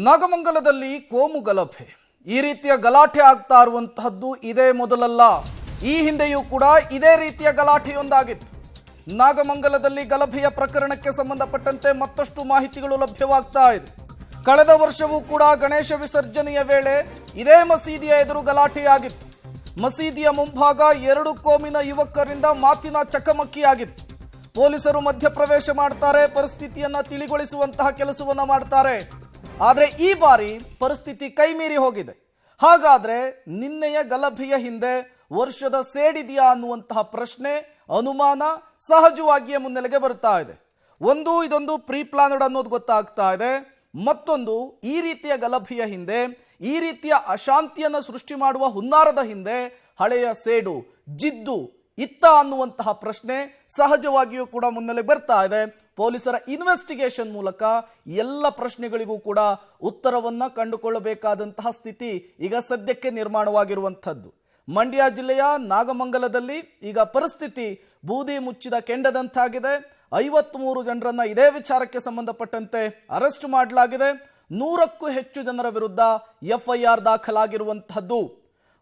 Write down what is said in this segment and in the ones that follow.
ನಾಗಮಂಗಲದಲ್ಲಿ ಕೋಮು ಗಲಭೆ ಈ ರೀತಿಯ ಗಲಾಟೆ ಆಗ್ತಾ ಇರುವಂತಹದ್ದು ಇದೇ ಮೊದಲಲ್ಲ. ಈ ಹಿಂದೆಯೂ ಕೂಡ ಇದೇ ರೀತಿಯ ಗಲಾಟೆಯೊಂದಾಗಿತ್ತು. ನಾಗಮಂಗಲದಲ್ಲಿ ಗಲಭೆಯ ಪ್ರಕರಣಕ್ಕೆ ಸಂಬಂಧಪಟ್ಟಂತೆ ಮತ್ತಷ್ಟು ಮಾಹಿತಿಗಳು ಲಭ್ಯವಾಗ್ತಾ ಇದೆ. ಕಳೆದ ವರ್ಷವೂ ಕೂಡ ಗಣೇಶ ವಿಸರ್ಜನೆಯ ವೇಳೆ ಇದೇ ಮಸೀದಿಯ ಎದುರು ಗಲಾಟೆಯಾಗಿತ್ತು. ಮಸೀದಿಯ ಮುಂಭಾಗ ಎರಡು ಕೋಮಿನ ಯುವಕರಿಂದ ಮಾತಿನ ಚಕಮಕಿಯಾಗಿತ್ತು. ಪೊಲೀಸರು ಮಧ್ಯಪ್ರವೇಶ ಮಾಡ್ತಾರೆ, ಪರಿಸ್ಥಿತಿಯನ್ನ ತಿಳಿಗೊಳಿಸುವಂತಹ ಕೆಲಸವನ್ನ ಮಾಡ್ತಾರೆ. ಆದರೆ ಈ ಬಾರಿ ಪರಿಸ್ಥಿತಿ ಕೈಮೀರಿ ಹೋಗಿದೆ. ಹಾಗಾದ್ರೆ ನಿನ್ನೆಯ ಗಲಭೆಯ ಹಿಂದೆ ವರ್ಷದ ಸೇಡಿದೆಯಾ ಅನ್ನುವಂತಹ ಪ್ರಶ್ನೆ, ಅನುಮಾನ ಸಹಜವಾಗಿಯೇ ಮುನ್ನೆಲೆಗೆ ಬರ್ತಾ ಇದೆ. ಇದೊಂದು ಪ್ರೀ ಪ್ಲಾನ್ಡ್ ಅನ್ನೋದು ಗೊತ್ತಾಗ್ತಾ ಇದೆ. ಮತ್ತೊಂದು, ಈ ರೀತಿಯ ಗಲಭೆಯ ಹಿಂದೆ, ಈ ರೀತಿಯ ಅಶಾಂತಿಯನ್ನು ಸೃಷ್ಟಿ ಮಾಡುವ ಹುನ್ನಾರದ ಹಿಂದೆ ಹಳೆಯ ಸೇಡು, ಜಿದ್ದು ಇತ್ತ ಅನ್ನುವಂತಹ ಪ್ರಶ್ನೆ ಸಹಜವಾಗಿಯೂ ಕೂಡ ಮುನ್ನೆಲೆಗೆ ಬರ್ತಾ ಇದೆ. ಪೊಲೀಸರ ಇನ್ವೆಸ್ಟಿಗೇಷನ್ ಮೂಲಕ ಎಲ್ಲ ಪ್ರಶ್ನೆಗಳಿಗೂ ಕೂಡ ಉತ್ತರವನ್ನ ಕಂಡುಕೊಳ್ಳಬೇಕಾದಂತಹ ಸ್ಥಿತಿ ಈಗ ಸದ್ಯಕ್ಕೆ ನಿರ್ಮಾಣವಾಗಿರುವಂಥದ್ದು. ಮಂಡ್ಯ ಜಿಲ್ಲೆಯ ನಾಗಮಂಗಲದಲ್ಲಿ ಈಗ ಪರಿಸ್ಥಿತಿ ಬೂದಿ ಮುಚ್ಚಿದ ಕೆಂಡದಂತಾಗಿದೆ. 53 ಜನರನ್ನ ಇದೇ ವಿಚಾರಕ್ಕೆ ಸಂಬಂಧಪಟ್ಟಂತೆ ಅರೆಸ್ಟ್ ಮಾಡಲಾಗಿದೆ. 100ಕ್ಕೂ ಹೆಚ್ಚು ಜನರ ವಿರುದ್ಧ FIR ದಾಖಲಾಗಿರುವಂತಹದ್ದು.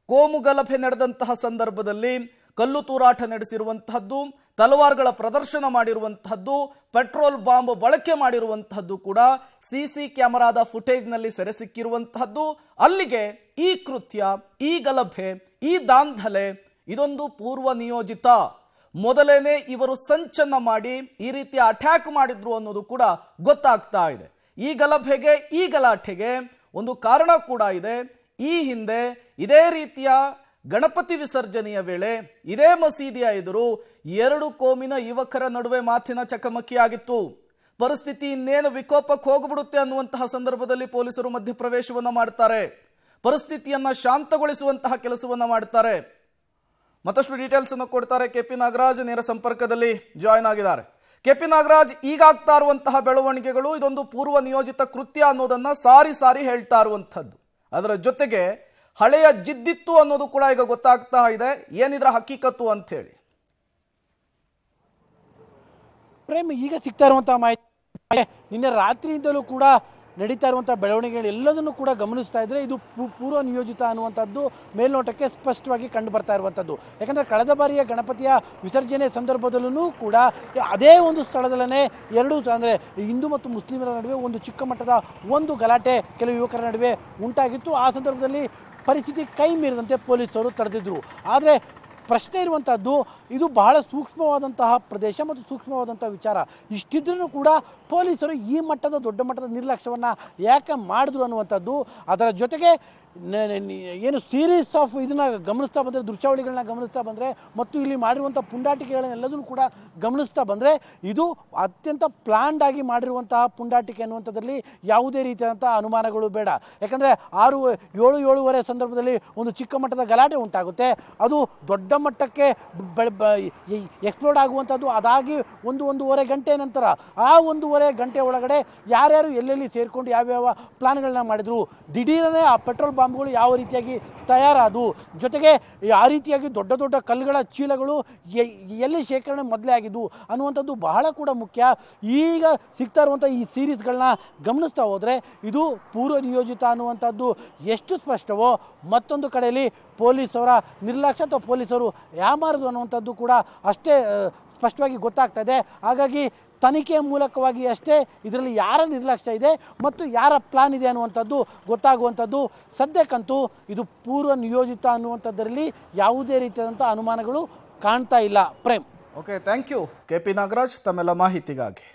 ಕೋಮು ಗಲಭೆ ನಡೆದಂತಹ ಸಂದರ್ಭದಲ್ಲಿ ಕಲ್ಲು ತೂರಾಟ ನಡೆಸಿರುವಂತಹದ್ದು, ತಲವಾರ್ಗಳ ಪ್ರದರ್ಶನ ಮಾಡಿರುವಂತಹದ್ದು, ಪೆಟ್ರೋಲ್ ಬಾಂಬ್ ಬಳಕೆ ಮಾಡಿರುವಂತಹದ್ದು ಕೂಡ CC ಕ್ಯಾಮೆರಾದ ಫುಟೇಜ್ನಲ್ಲಿ ಸೆರೆ ಸಿಕ್ಕಿರುವಂತಹದ್ದು. ಅಲ್ಲಿಗೆ ಈ ಕೃತ್ಯ, ಈ ಗಲಭೆ, ಈ ದಾಂಧಲೆ ಇದೊಂದು ಪೂರ್ವ ನಿಯೋಜಿತ. ಮೊದಲೇನೆ ಇವರು ಸಂಚನ್ನ ಮಾಡಿ ಈ ರೀತಿಯ ಅಟ್ಯಾಕ್ ಮಾಡಿದ್ರು ಅನ್ನೋದು ಕೂಡ ಗೊತ್ತಾಗ್ತಾ ಇದೆ. ಈ ಗಲಭೆಗೆ, ಈ ಗಲಾಟೆಗೆ ಒಂದು ಕಾರಣ ಕೂಡ ಇದೆ. ಈ ಹಿಂದೆ ಇದೇ ರೀತಿಯ ಗಣಪತಿ ವಿಸರ್ಜನೆಯ ವೇಳೆ ಇದೇ ಮಸೀದಿಯ ಎದುರು ಎರಡು ಕೋಮಿನ ಯುವಕರ ನಡುವೆ ಮಾತಿನ ಚಕಮಕಿಯಾಗಿತ್ತು. ಪರಿಸ್ಥಿತಿ ಇನ್ನೇನು ವಿಕೋಪಕ್ಕೆ ಹೋಗ್ಬಿಡುತ್ತೆ ಅನ್ನುವಂತಹ ಸಂದರ್ಭದಲ್ಲಿ ಪೊಲೀಸರು ಮಧ್ಯಪ್ರವೇಶವನ್ನ ಮಾಡ್ತಾರೆ, ಪರಿಸ್ಥಿತಿಯನ್ನ ಶಾಂತಗೊಳಿಸುವಂತಹ ಕೆಲಸವನ್ನ ಮಾಡ್ತಾರೆ. ಮತ್ತಷ್ಟು ಡೀಟೇಲ್ಸ್ ಅನ್ನು ಕೊಡ್ತಾರೆ KP ನಾಗರಾಜ್, ನೇರ ಸಂಪರ್ಕದಲ್ಲಿ ಜಾಯ್ನ್ ಆಗಿದ್ದಾರೆ. KP ನಾಗರಾಜ್, ಈಗಾಗ್ತಾ ಇರುವಂತಹ ಬೆಳವಣಿಗೆಗಳು ಇದೊಂದು ಪೂರ್ವ ನಿಯೋಜಿತ ಕೃತ್ಯ ಅನ್ನೋದನ್ನ ಸಾರಿ ಸಾರಿ ಹೇಳ್ತಾ ಇರುವಂತಹದ್ದು. ಅದರ ಜೊತೆಗೆ ಹಳೆಯ ಜಿದ್ದಿತ್ತು ಅನ್ನೋದು ಕೂಡ ಈಗ ಗೊತ್ತಾಗ್ತಾ ಇದೆ. ಏನಿದ್ರ ಹಕ್ಕಿಕತ್ತು ಅಂತ ಹೇಳಿ ಪ್ರೇಮ್, ಈಗ ಸಿಗ್ತಾ ಇರುವಂತಹ ಮಾಹಿತಿ, ನಿನ್ನೆ ರಾತ್ರಿಯಿಂದಲೂ ಕೂಡ ನಡೀತಾ ಇರುವಂಥ ಬೆಳವಣಿಗೆಗಳು ಎಲ್ಲದನ್ನು ಕೂಡ ಗಮನಿಸ್ತಾ ಇದ್ರೆ ಇದು ಪೂರ್ವ ನಿಯೋಜಿತ ಅನ್ನುವಂಥದ್ದು ಮೇಲ್ನೋಟಕ್ಕೆ ಸ್ಪಷ್ಟವಾಗಿ ಕಂಡು ಬರ್ತಾ ಇರುವಂಥದ್ದು. ಯಾಕಂದರೆ ಕಳೆದ ಬಾರಿಯ ಗಣಪತಿಯ ವಿಸರ್ಜನೆ ಸಂದರ್ಭದಲ್ಲೂ ಕೂಡ ಅದೇ ಒಂದು ಸ್ಥಳದಲ್ಲೇ ಎರಡು ಅಂದರೆ ಹಿಂದೂ ಮತ್ತು ಮುಸ್ಲಿಮರ ನಡುವೆ ಒಂದು ಚಿಕ್ಕ ಮಟ್ಟದ ಒಂದು ಗಲಾಟೆ ಕೆಲವು ಯುವಕರ ನಡುವೆ ಉಂಟಾಗಿತ್ತು. ಆ ಸಂದರ್ಭದಲ್ಲಿ ಪರಿಸ್ಥಿತಿ ಕೈ ಮೀರಿದಂತೆ ಪೊಲೀಸರು ತಡೆದಿದ್ದರು. ಆದರೆ ಪ್ರಶ್ನೆ ಇರುವಂಥದ್ದು, ಇದು ಬಹಳ ಸೂಕ್ಷ್ಮವಾದಂತಹ ಪ್ರದೇಶ ಮತ್ತು ಸೂಕ್ಷ್ಮವಾದಂಥ ವಿಚಾರ. ಇಷ್ಟಿದ್ರೂ ಕೂಡ ಪೊಲೀಸರು ಈ ಮಟ್ಟದ ದೊಡ್ಡ ಮಟ್ಟದ ನಿರ್ಲಕ್ಷ್ಯವನ್ನು ಯಾಕೆ ಮಾಡಿದ್ರು ಅನ್ನುವಂಥದ್ದು. ಅದರ ಜೊತೆಗೆ ಏನು ಸೀರೀಸ್ ಆಫ್ ಇದನ್ನು ಗಮನಿಸ್ತಾ ಬಂದರೆ, ದೃಶ್ಯಾವಳಿಗಳನ್ನ ಗಮನಿಸ್ತಾ ಬಂದರೆ ಮತ್ತು ಇಲ್ಲಿ ಮಾಡಿರುವಂಥ ಪುಂಡಾಟಿಕೆಗಳನ್ನೆಲ್ಲದನ್ನು ಕೂಡ ಗಮನಿಸ್ತಾ ಬಂದರೆ ಇದು ಅತ್ಯಂತ ಪ್ಲಾನ್ಡ್ ಆಗಿ ಮಾಡಿರುವಂತಹ ಪುಂಡಾಟಿಕೆ ಅನ್ನುವಂಥದ್ರಲ್ಲಿ ಯಾವುದೇ ರೀತಿಯಾದಂಥ ಅನುಮಾನಗಳು ಬೇಡ. ಯಾಕಂದರೆ 7:30 ಸಂದರ್ಭದಲ್ಲಿ ಒಂದು ಚಿಕ್ಕ ಮಟ್ಟದ ಗಲಾಟೆ ಉಂಟಾಗುತ್ತೆ. ಅದು ದೊಡ್ಡ ಮಟ್ಟಕ್ಕೆ ಎಕ್ಸ್ಪ್ಲೋಡ್ ಆಗುವಂಥದ್ದು ಅದಾಗಿ 1-1.5 ಗಂಟೆ ನಂತರ ಆ 1.5 ಗಂಟೆ ಒಳಗಡೆ ಯಾರ್ಯಾರು ಎಲ್ಲೆಲ್ಲಿ ಸೇರಿಕೊಂಡು ಯಾವ್ಯಾವ ಪ್ಲಾನ್ಗಳನ್ನ ಮಾಡಿದ್ರು, ದಿಢೀರನೇ ಆ ಪೆಟ್ರೋಲ್ ಬಾಂಬ್ಗಳು ಯಾವ ರೀತಿಯಾಗಿ ತಯಾರಾದವು, ಜೊತೆಗೆ ಆ ರೀತಿಯಾಗಿ ದೊಡ್ಡ ದೊಡ್ಡ ಕಲ್ಲುಗಳ ಚೀಲಗಳು ಎಲ್ಲಿ ಶೇಖರಣೆ ಮೊದಲೇ ಆಗಿದ್ದು ಅನ್ನುವಂಥದ್ದು ಬಹಳ ಕೂಡ ಮುಖ್ಯ. ಈಗ ಸಿಗ್ತಾ ಇರುವಂಥ ಈ ಸೀರೀಸ್ಗಳನ್ನ ಗಮನಿಸ್ತಾ ಹೋದರೆ ಇದು ಪೂರ್ವ ನಿಯೋಜಿತ ಅನ್ನುವಂಥದ್ದು ಎಷ್ಟು ಸ್ಪಷ್ಟವೋ, ಮತ್ತೊಂದು ಕಡೆಯಲ್ಲಿ ಪೊಲೀಸರ ನಿರ್ಲಕ್ಷ್ಯ ಅಥವಾ ಪೊಲೀಸರು ಯಾಮಾರದು ಅನ್ನುವಂಥದ್ದು ಕೂಡ ಅಷ್ಟೇ ಸ್ಪಷ್ಟವಾಗಿ ಗೊತ್ತಾಗ್ತಾ ಇದೆ. ಹಾಗಾಗಿ ತನಿಖೆಯ ಮೂಲಕವಾಗಿ ಅಷ್ಟೇ ಇದರಲ್ಲಿ ಯಾರ ನಿರ್ಲಕ್ಷ್ಯ ಇದೆ ಮತ್ತು ಯಾರ ಪ್ಲಾನ್ ಇದೆ ಅನ್ನುವಂಥದ್ದು ಗೊತ್ತಾಗುವಂಥದ್ದು. ಸದ್ಯಕ್ಕಂತೂ ಇದು ಪೂರ್ವ ನಿಯೋಜಿತ ಅನ್ನುವಂಥದ್ದರಲ್ಲಿ ಯಾವುದೇ ರೀತಿಯಾದಂಥ ಅನುಮಾನಗಳು ಕಾಣ್ತಾ ಇಲ್ಲ. Prem, okay, thank you KP Nagaraj ತಮ್ಮೆಲ್ಲ ಮಾಹಿತಿಗಾಗಿ.